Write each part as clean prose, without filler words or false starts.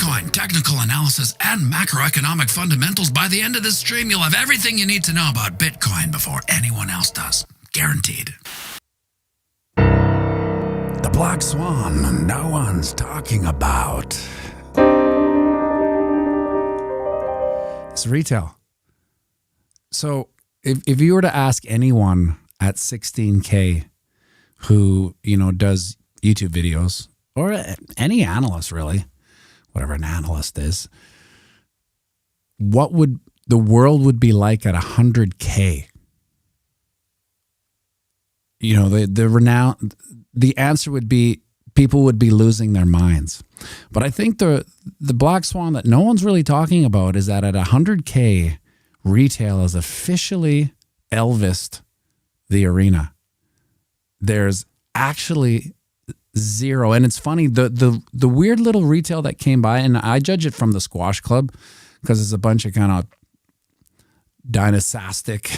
Bitcoin, technical analysis, and macroeconomic fundamentals. By the end of this stream, you'll have everything you need to know about Bitcoin before anyone else does. Guaranteed. The Black Swan no one's talking about. It's retail. So if you were to ask anyone at 16K who, does YouTube videos, or any analyst really, whatever an analyst is, what would the world would be like at 100K? The answer would be people would be losing their minds. But I think the black swan that no one's really talking about is that at 100K, retail has officially Elvis'd the arena. There's actually zero. And it's funny, the weird little retail that came by, and I judge it from the squash club because it's a bunch of kind of dynastic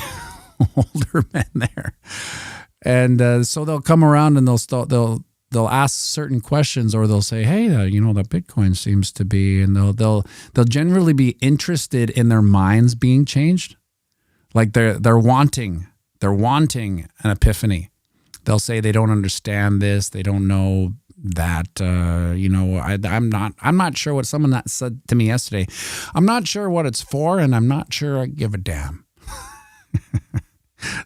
older men there. And so they'll come around and they'll ask certain questions, or they'll say, hey, that Bitcoin seems to be, and they'll generally be interested in their minds being changed. Like they're wanting an epiphany. They'll say they don't understand this, they don't know that. I'm not sure what someone that said to me yesterday. I'm not sure what it's for, and I'm not sure I give a damn.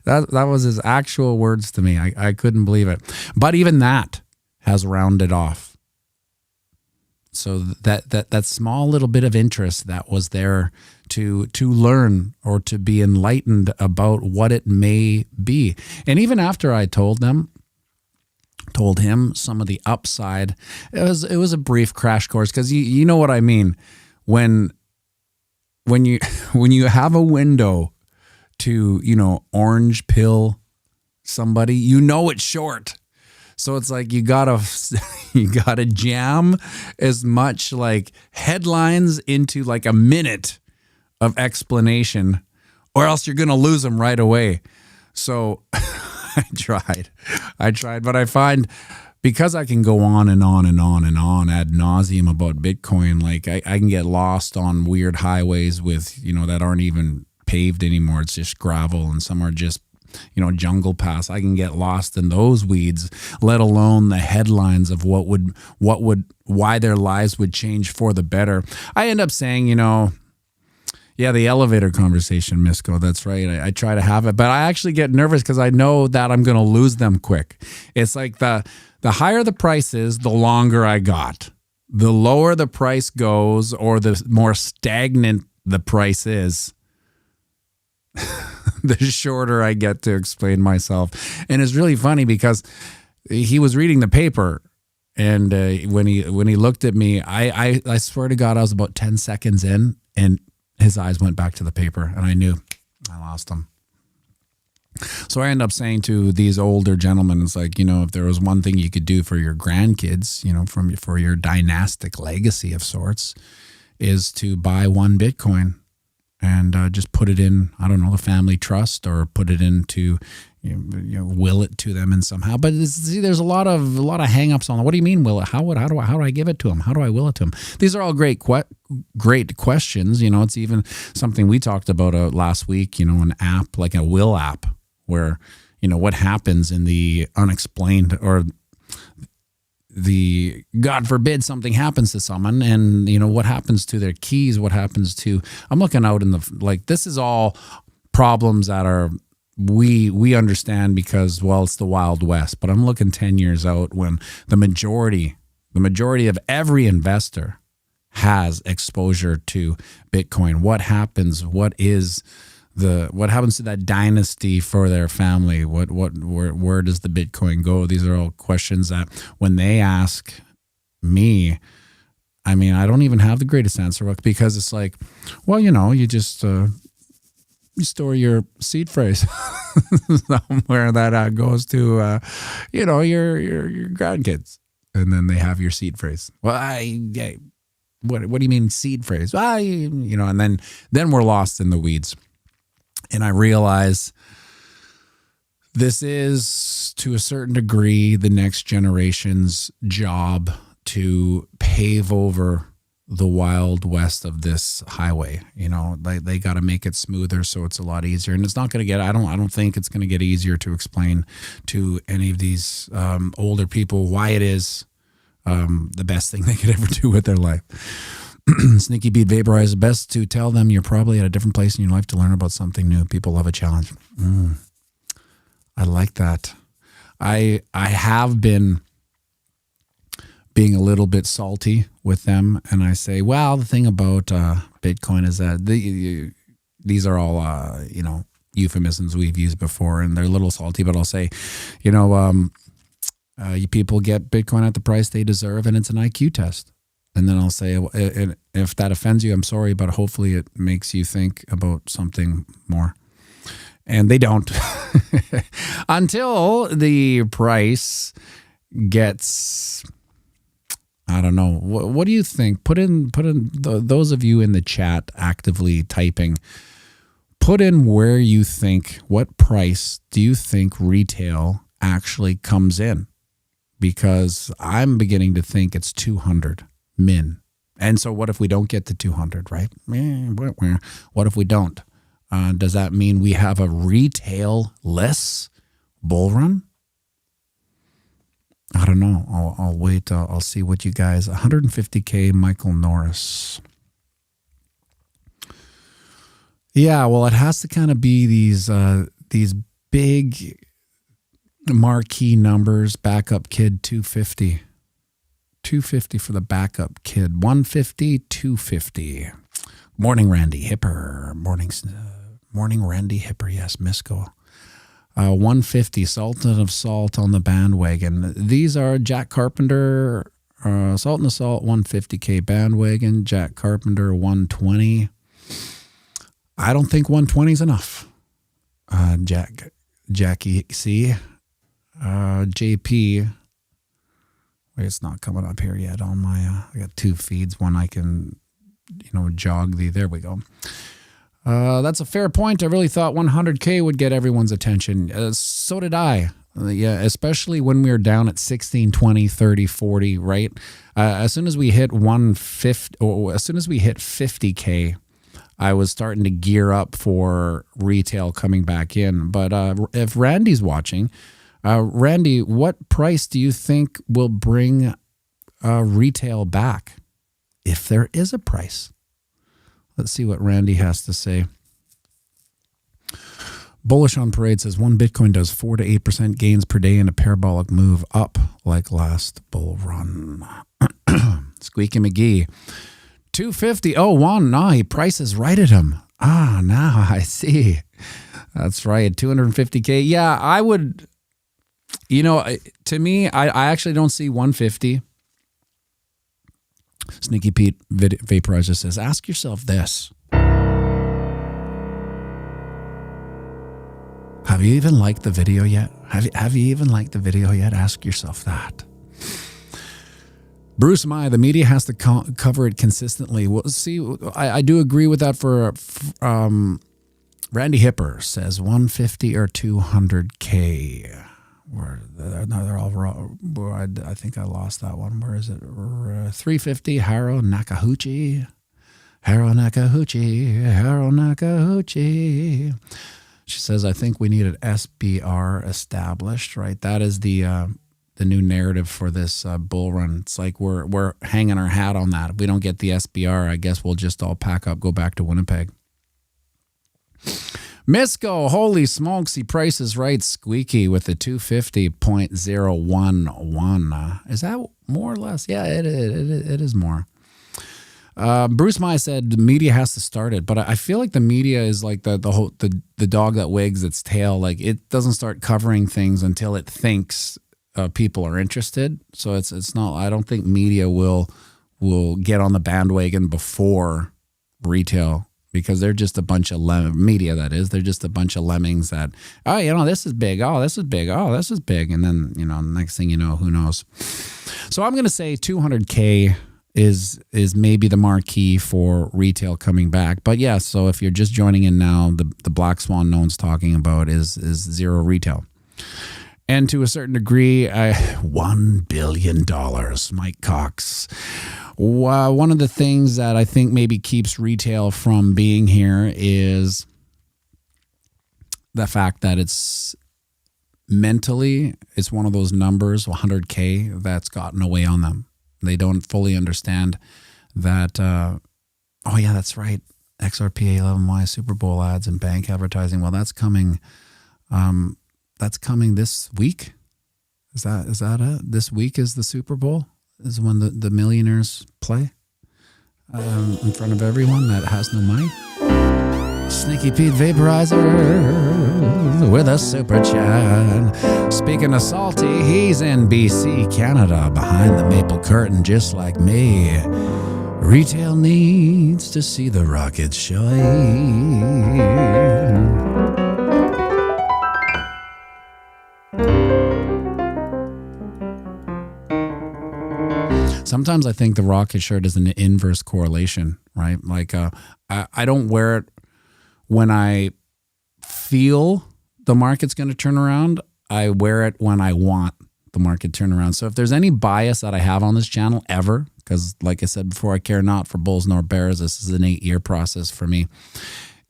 That was his actual words to me. I couldn't believe it. But even that has rounded off. So that small little bit of interest that was there to learn or to be enlightened about what it may be. And even after I told him some of the upside, it was a brief crash course, because you know what I mean when you have a window to orange pill somebody, it's short. So it's like you gotta jam as much like headlines into like a minute of explanation, or else you're gonna lose them right away. So I tried, but I find, because I can go on and on and on and on ad nauseum about Bitcoin, like I can get lost on weird highways with that aren't even paved anymore. It's just gravel, and some are just jungle paths. I can get lost in those weeds, let alone the headlines of why their lives would change for the better. I end up saying, the elevator conversation, Misko, that's right. I try to have it, but I actually get nervous because I know that I'm going to lose them quick. It's like the higher the price is, the longer I got. The lower the price goes, or the more stagnant the price is, the shorter I get to explain myself. And it's really funny because he was reading the paper, and when he looked at me, I swear to God, I was about 10 seconds in, and his eyes went back to the paper, and I knew I lost him. So I end up saying to these older gentlemen, it's like, if there was one thing you could do for your grandkids, for your dynastic legacy of sorts, is to buy one Bitcoin and just put it in, I don't know, the family trust, or put it into, will it to them in somehow. But there's a lot of hangups on it. What do you mean will it? How do I give it to them? How do I will it to them? These are all great questions. It's even something we talked about last week. An app like a will app, where what happens in the unexplained, or the God forbid something happens to someone, and what happens to their keys, what happens to, I'm looking out in this is all problems that are we understand because, well, it's the Wild West. But I'm looking 10 years out, when the majority of every investor has exposure to Bitcoin. What happens? What happens to that dynasty for their family? Where does the Bitcoin go? These are all questions that when they ask me, I don't even have the greatest answer, because it's like, well, you just you store your seed phrase somewhere that goes to your grandkids, and then they have your seed phrase. Well, what do you mean seed phrase? And then we're lost in the weeds. And I realize this is, to a certain degree, the next generation's job to pave over the wild west of this highway. You know, they got to make it smoother so it's a lot easier. And it's not going to get, I don't think it's going to get easier to explain to any of these older people why it is the best thing they could ever do with their life. Sneaky Beat Vaporize, best to tell them you're probably at a different place in your life to learn about something new. People love a challenge. I like that. I have been being a little bit salty with them, and I say, well, the thing about Bitcoin is that these are all euphemisms we've used before, and they're a little salty, but I'll say, you people get Bitcoin at the price they deserve, and it's an IQ test. And then I'll say, if that offends you, I'm sorry, but hopefully it makes you think about something more. And they don't. Until the price gets, I don't know. What do you think? Put in those of you in the chat actively typing, put in where you think, what price do you think retail actually comes in? Because I'm beginning to think it's 200 min. And so what if we don't get to 200, right? What if we don't? Does that mean we have a retail-less bull run? I don't know. I'll wait. I'll see what you guys. 150K Michael Norris. Yeah, well, it has to kind of be these big marquee numbers. Backup kid 250. 250 for the backup kid. 150, 250. Morning, Randy Hipper. Morning, Randy Hipper. Yes, Misco. 150, Sultan of Salt on the bandwagon. These are Jack Carpenter, Salt and Assault, 150K bandwagon. Jack Carpenter, 120. I don't think 120 is enough. Jackie C. JP. Wait, it's not coming up here yet on my, I got two feeds. One I can, jog there we go. That's a fair point. I really thought 100K would get everyone's attention. So did I. Yeah, especially when we were down at 16, 20, 30, 40, right? As soon as we hit 150, or as soon as we hit 50K, I was starting to gear up for retail coming back in. But if Randy's watching, Randy, what price do you think will bring retail back? If there is a price. Let's see what Randy has to say. Bullish on Parade says 1 Bitcoin does 4 to 8% gains per day in a parabolic move up like last bull run. Squeaky McGee. 250. Oh, Juan, nah, he prices right at him. Ah, now I see. That's right. 250K. Yeah, I would, to me, I actually don't see 150. Sneaky Pete Vaporizer says, ask yourself this. Have you even liked the video yet? Have you even liked the video yet? Ask yourself that. Bruce Mai, the media has to cover it consistently. Well, see, I do agree with that for Randy Hipper says 150 or 200K. They're all wrong. I think I lost that one. Where is it? 350, Haro Nakahouchi. She says, I think we need an SBR established, right? That is the new narrative for this bull run. It's like we're hanging our hat on that. If we don't get the SBR, I guess we'll just all pack up, go back to Winnipeg. Misco, holy smokes, he prices right. Squeaky with the 250.011. Is that more or less? Yeah, it is more. Bruce Mai said the media has to start it, but I feel like the media is like the dog that wags its tail. Like it doesn't start covering things until it thinks people are interested. So it's not. I don't think media will get on the bandwagon before retail. Because they're just a bunch of media, that is. They're just a bunch of lemmings that, this is big. Oh, this is big. Oh, this is big. And then, next thing you know, who knows? So I'm going to say 200K is maybe the marquee for retail coming back. But yeah, so if you're just joining in now, the black swan no one's talking about is zero retail. And to a certain degree, $1 billion, Mike Cox. One of the things that I think maybe keeps retail from being here is the fact that it's mentally, it's one of those numbers, 100K, that's gotten away on them. They don't fully understand that, oh yeah, that's right, XRP 11Y, Super Bowl ads and bank advertising. Well, that's coming this week. Is that it? This week is the Super Bowl? Is when the millionaires play in front of everyone that has no money. Sneaky Pete Vaporizer with a super chat. Speaking of salty, he's in BC, Canada, behind the maple curtain, just like me. Retail needs to see the rockets shine. Sometimes I think the rocket shirt is an inverse correlation, right? Like I don't wear it when I feel the market's going to turn around. I wear it when I want the market to turn around. So if there's any bias that I have on this channel ever, because like I said before, I care not for bulls nor bears. This is an 8-year process for me.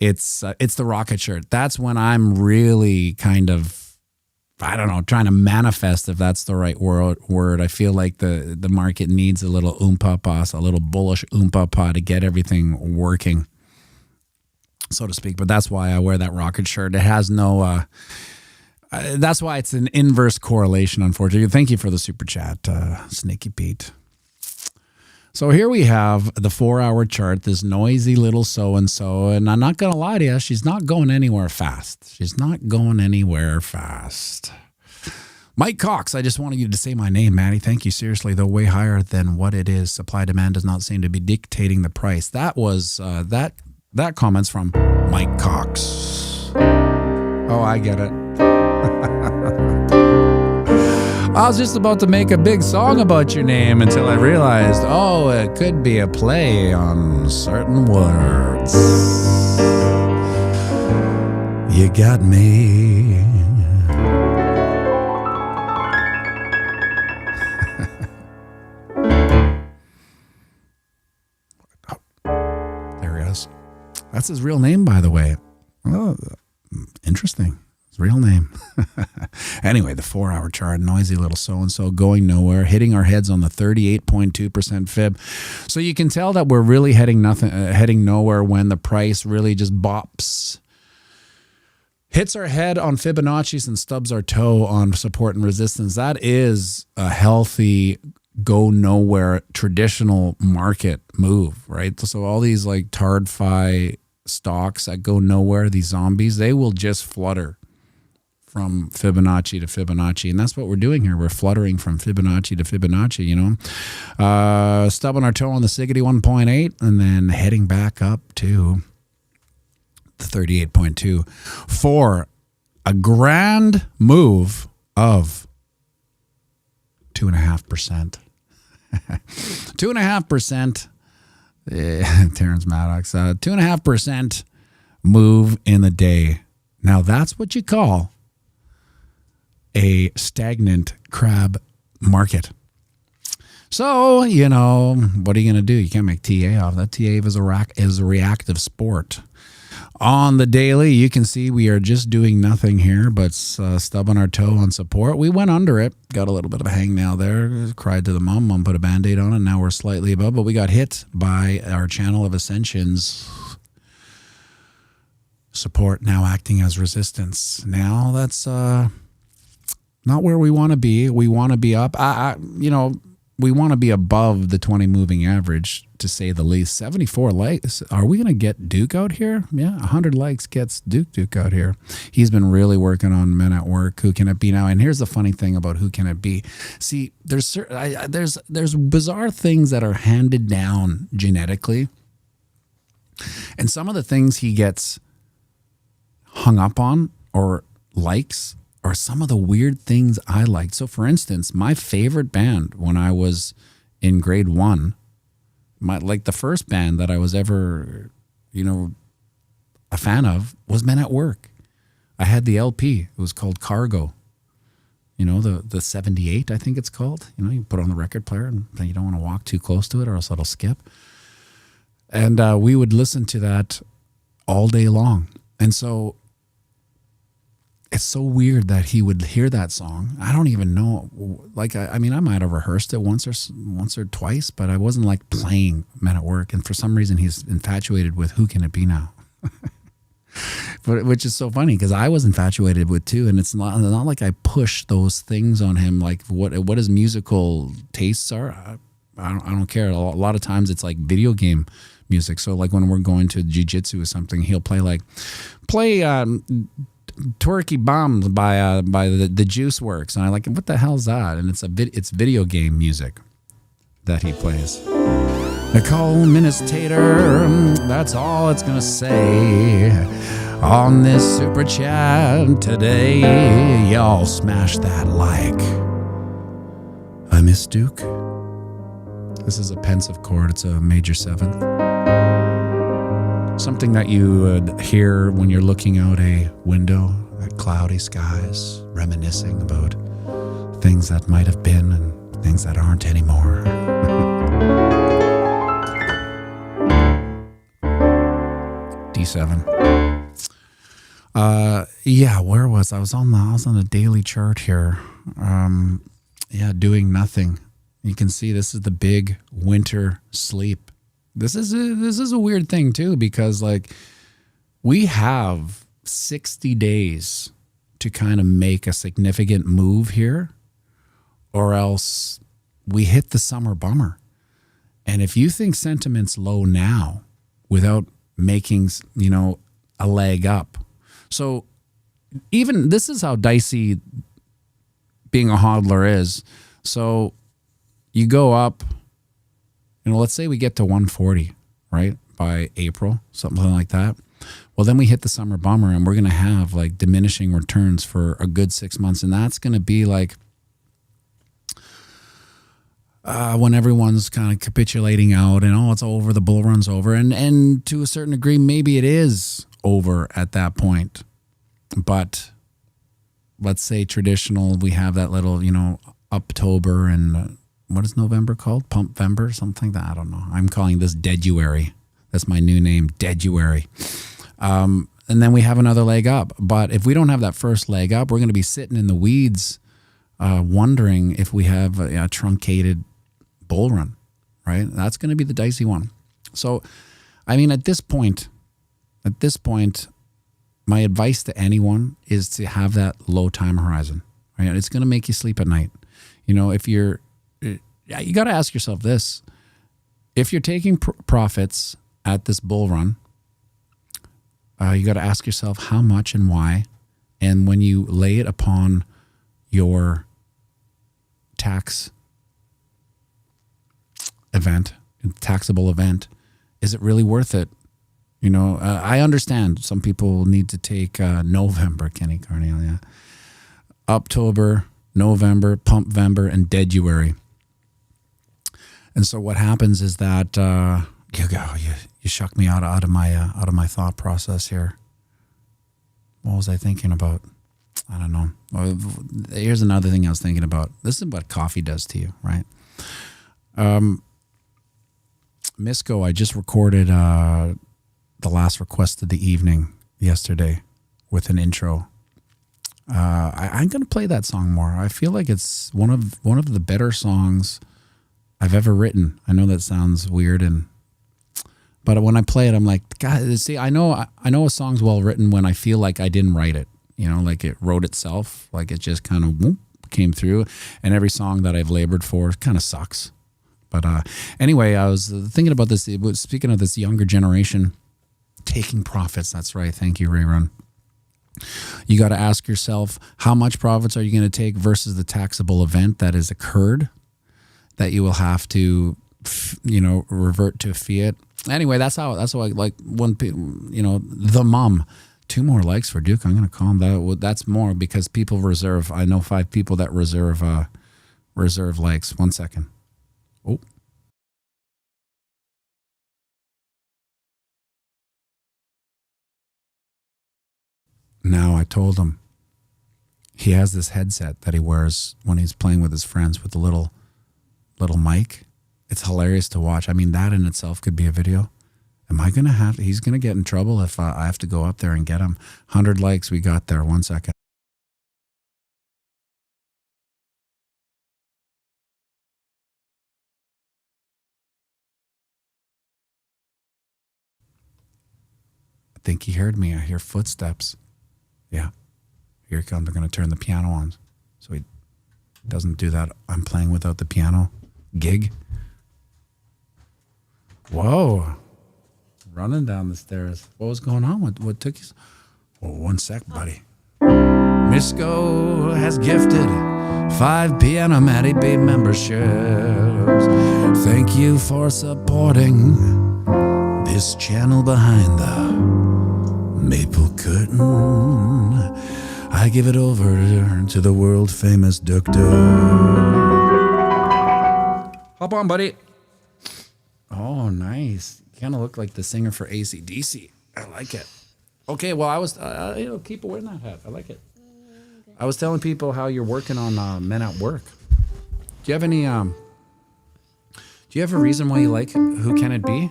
It's the rocket shirt. That's when I'm really kind of, I don't know, trying to manifest, if that's the right word. I feel like the market needs a little oompah, a little bullish oompah to get everything working, so to speak. But that's why I wear that rocket shirt. It has no, that's why it's an inverse correlation, unfortunately. Thank you for the super chat, Sneaky Pete. So here we have the 4-hour chart, this noisy little so-and-so. And I'm not going to lie to you, she's not going anywhere fast. She's not going anywhere fast. Mike Cox, I just wanted you to say my name, Matty. Thank you. Seriously, though, way higher than what it is. Supply demand does not seem to be dictating the price. That was, that comment's from Mike Cox. Oh, I get it. I was just about to make a big song about your name until I realized, oh, it could be a play on certain words. You got me. Oh, there he is. That's his real name, by the way. Oh, interesting. Real name. Anyway, the 4-hour chart, noisy little so-and-so, going nowhere, hitting our heads on the 38.2% fib. So you can tell that we're really heading nowhere when the price really just bops, hits our head on Fibonacci's and stubs our toe on support and resistance. That is a healthy go nowhere traditional market move, right? So all these like TARDFI stocks that go nowhere, these zombies, they will just flutter from Fibonacci to Fibonacci. And that's what we're doing here. We're fluttering from Fibonacci to Fibonacci, you know. Stubbing our toe on the Siggity 1.8 and then heading back up to the 38.2 for a grand move of 2.5%. 2.5%. Terrence Maddox. 2.5% move in the day. Now that's what you call a stagnant crab market. So, you know, what are you going to do? You can't make TA off that. TA is a reactive sport. On the daily, you can see we are just doing nothing here but stubbing our toe on support. We went under it, got a little bit of a hangnail there, cried to the mom. Mom put a Band-Aid on it. Now we're slightly above, but we got hit by our channel of ascensions support now acting as resistance. Now that's not where we want to be. We want to be up. You know, we want to be above the 20 moving average, to say the least. 74 likes. Are we going to get Duke out here? Yeah, 100 likes gets Duke out here. He's been really working on Men at Work. Who can it be now? And here's the funny thing about who can it be. See, there's bizarre things that are handed down genetically. And some of the things he gets hung up on or likes are some of the weird things I liked. So for instance, my favorite band when I was in grade 1, the first band that I was ever, you know, a fan of was Men at Work. I had the LP. It was called Cargo. the 78, I think it's called. You put on the record player and you don't want to walk too close to it or else it'll skip. And we would listen to that all day long. And so it's so weird that he would hear that song. I don't even know. Like, I might have rehearsed it once or twice, but I wasn't like playing Men at Work. And for some reason, he's infatuated with Who Can It Be Now? Which is so funny because I was infatuated with too, and it's not like I push those things on him. Like what his musical tastes are, I don't care. A lot of times it's like video game music. So like when we're going to jiu-jitsu or something, he'll play Twerky Bombs by the Juice Works, and I'm like, what the hell's that? And it's video game music that he plays. Nicole Ministator, that's all it's gonna say on this super chat today. Y'all smash that like. I miss Duke. This is a pensive chord. It's a major 7th. Something that you would hear when you're looking out a window at cloudy skies, reminiscing about things that might have been and things that aren't anymore. D7. Where was I? I was on the daily chart here. Doing nothing. You can see this is the big winter sleep. This is a weird thing too, because like we have 60 days to kind of make a significant move here, or else we hit the summer bummer. And if you think sentiment's low now without making, a leg up. So even this is how dicey being a hodler is. So you go up, let's say we get to 140, right? By April, something like that. Well, then we hit the summer bummer and we're going to have like diminishing returns for a good 6 months. And that's going to be like when everyone's kind of capitulating out and, it's over, the bull run's over. And to a certain degree, maybe it is over at that point. But let's say traditional, we have that little, October and what is November called? Pumpvember, something like that. I don't know. I'm calling this Deaduary. That's my new name, Deaduary. And then we have another leg up. But if we don't have that first leg up, we're going to be sitting in the weeds wondering if we have a truncated bull run, right? That's going to be the dicey one. So, at this point, my advice to anyone is to have that low time horizon, right? It's going to make you sleep at night. If you got to ask yourself this: if you're taking profits at this bull run, you got to ask yourself how much and why. And when you lay it upon your tax event, taxable event, is it really worth it? I understand some people need to take November, Kenny Carneal, yeah. October, November, Pumpvember, and Deaduary. And so what happens is that you shook me out of my thought process here. What was I thinking about? I don't know. Well, here's another thing I was thinking about. This is what coffee does to you, right? Misco, I just recorded the last request of the evening yesterday with an intro. I'm going to play that song more. I feel like it's one of the better songs I've ever written. I know that sounds weird, but when I play it, I'm like, God, see, I know a song's well written when I feel like I didn't write it. Like it wrote itself, like it just kind of came through. And every song that I've labored for kind of sucks. But anyway, I was thinking about this. Speaking of this younger generation taking profits, that's right. Thank you, Ray Run. You got to ask yourself, how much profits are you going to take versus the taxable event that has occurred that you will have to, revert to fiat. Anyway, that's how I like one, the mom. 2 more likes for Duke. I'm going to call him that. Well, that's more because people reserve. I know 5 people that reserve likes. 1 second. Oh. Now I told him he has this headset that he wears when he's playing with his friends with the little mic. It's hilarious to watch. I mean, that in itself could be a video. Am I going to have, he's going to get in trouble if I have to go up there and get him. 100 likes we got there. 1 second. I think he heard me. I hear footsteps. Yeah. Here he comes. They're going to turn the piano on. So he doesn't do that. I'm playing without the piano gig. Whoa. Running down the stairs. What was going on? What took you? Oh, 1 sec, buddy. Misco has gifted 5 pianomattyb memberships. Thank you for supporting this channel behind the maple curtain. I give it over to the world famous doctor. Hop on, buddy. Oh, nice. You kind of look like the singer for AC/DC. I like it. Okay, well, I was, keep wearing that hat. I like it. I was telling people how you're working on Men at Work. Do you have any, do you have a reason why you like Who Can It Be?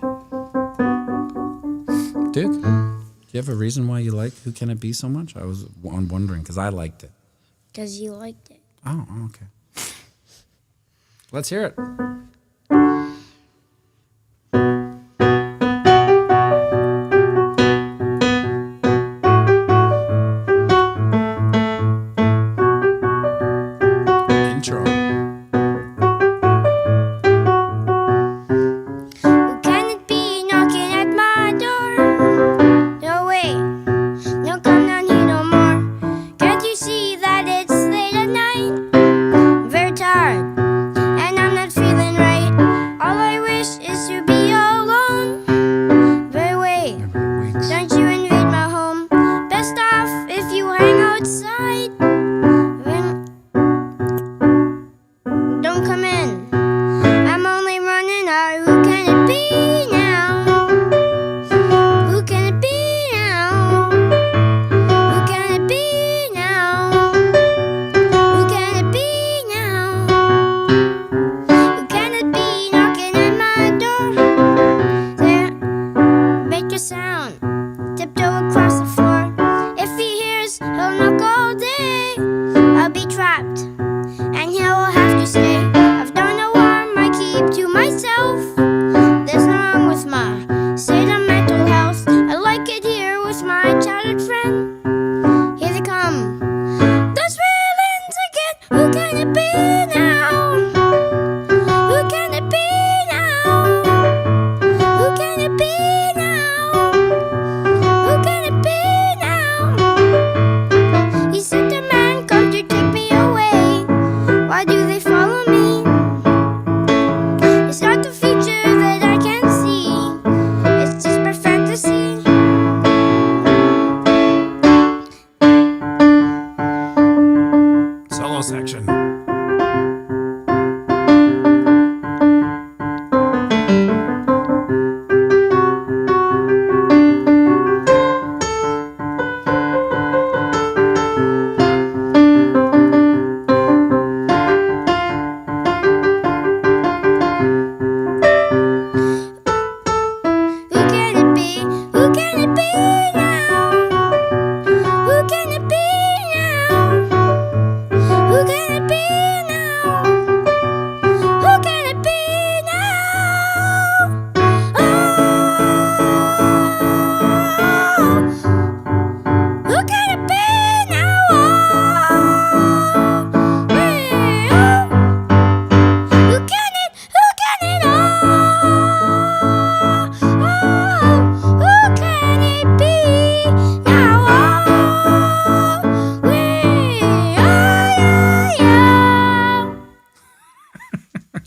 Duke? Do you have a reason why you like Who Can It Be so much? I was wondering, because I liked it. Because you liked it. Oh, okay. Let's hear it.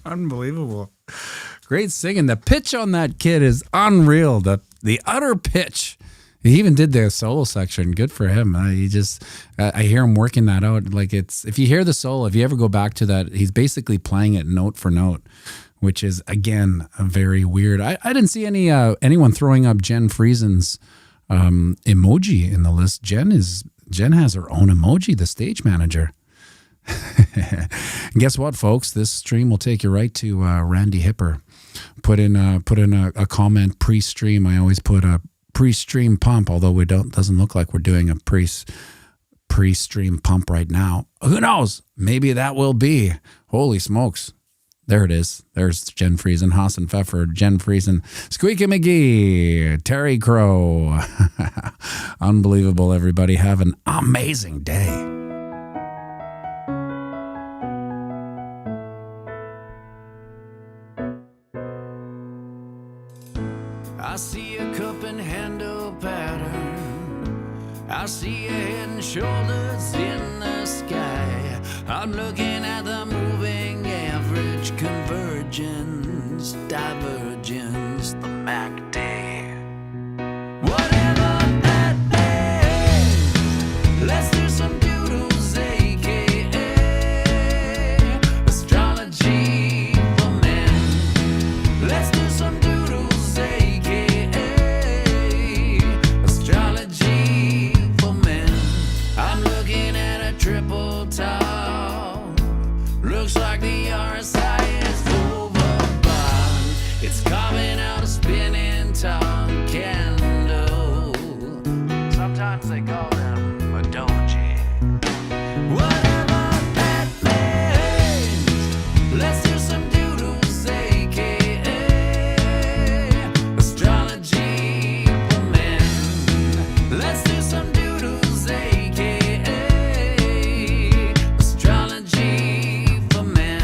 Unbelievable. Great singing. The pitch on that kid is unreal. The utter pitch. He even did the solo section. Good for him. I hear him working that out. Like, it's, if you hear the solo, if you ever go back to that, he's basically playing it note for note, which is, again, a very weird. I didn't see anyone throwing up Jen Friesen's emoji in the list. Jen is Jen has her own emoji, the stage manager. Guess what, folks? This stream will take you right to Randy Hipper. Put in a comment pre-stream. I always put a pre-stream pump, although we doesn't look like we're doing a pre-stream pump right now. Who knows? Maybe that will be. Holy smokes. There it is. There's Jen Friesen, Hassan Pfeffer, Jen Friesen, Squeaky McGee, Terry Crow. Unbelievable, everybody. Have an amazing day. I see a cup and handle pattern. I see a head and shoulders in the sky. I'm looking at the moving average, convergence, divergence, the MACD. Whatever that means, let's do some doodles, aka astrology for men. Let's do some doodles, aka astrology for men. I'm looking at a triple top. Looks like the RSI is overbought. It's carving out a spinning top candle. Sometimes they call them a doji. Whatever that means, let's do some doodles, aka astrology for men. Let's do some doodles, aka astrology for men.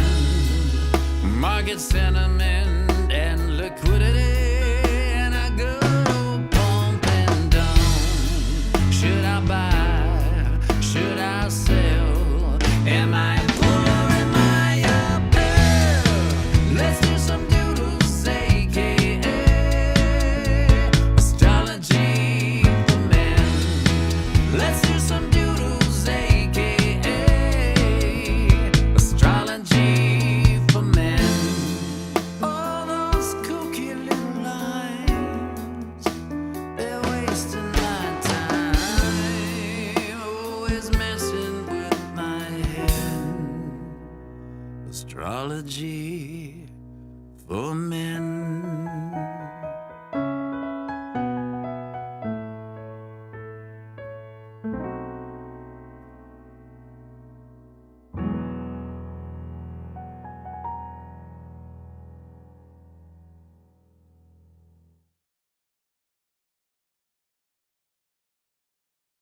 Market sentiment and liquidity, and I go pump and down. Should I buy? Should I sell? Am I a bull or am I a bear? Let's do some doodles, aka astrology for men. Let's do some doodles, aka astrology for men. All those kooky little lines, they're wasting my time, always messing with my head. Astrology for men.